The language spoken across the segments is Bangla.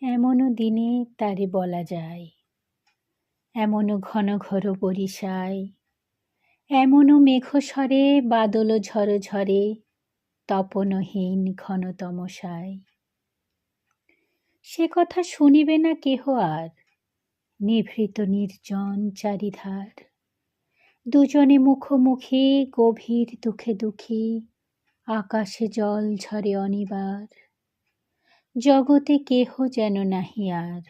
এমনও দিনে তারে বলা যায়, এমনও ঘন ঘোর বরিশায়, এমনও মেঘস্বরে বাদল ঝড় ঝরে, তপনহীন ঘন তমসায়। সে কথা শুনিবে না কেহ আর, নিভৃত নির্জন চারিধার। দুজনে মুখোমুখি গভীর দুঃখে দুঃখী, আকাশে জল ঝরে অনিবার। জগতে কেহ যেন নাহি আর,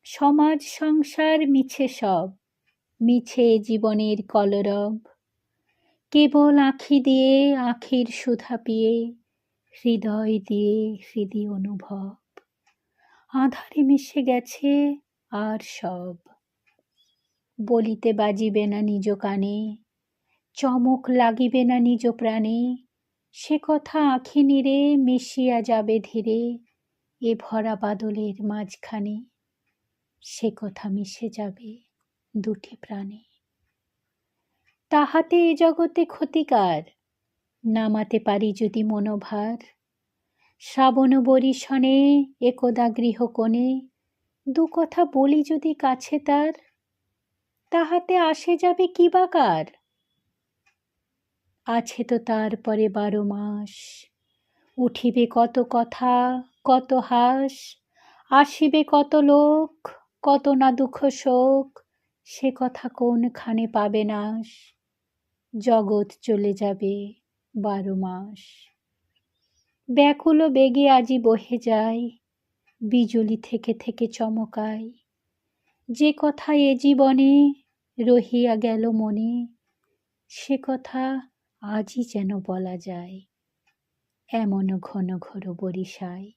সমাজ সংসার মিছে সব, মিছে জীবনের কলরব। কেবল আঁখি দিয়ে আঁখির সুধা পিয়ে, হৃদয় দিয়ে হৃদি অনুভব। আঁধারে মিশে গেছে আর সব, বলিতে বাজিবে না নিজ কানে, চমক লাগিবে না নিজ প্রাণে। সে কথা আঁখি নীরে মিশিয়া যাবে ধীরে, এ ভরা বাদলের মাঝখানে। সে কথা মিশে যাবে দুটি প্রাণে। তাহাতে এ জগতে ক্ষতিকার, নামাতে পারি যদি মনোভার। শ্রাবণ বরিশনে একদা গৃহকোণে, দু কথা বলি যদি কাছে তার, তাহাতে আসে যাবে কি বা কার। আছে তো তারপরে 12 মাস, উঠিবে কত কথা কত হাস, আসিবে কত লোক কত না দুঃখ শোক, সে কথা কোনখানে পাবে নাশ। জগৎ চলে যাবে 12 মাস। ব্যাকুল বেগে আজি বহে যায়, বিজুলি থেকে থেকে চমকায়। যে কথা এ জীবনে রহিয়া গেল মনে, সে কথা আজই যেন বলা যায়, এমন ঘন ঘোর বরিশায়।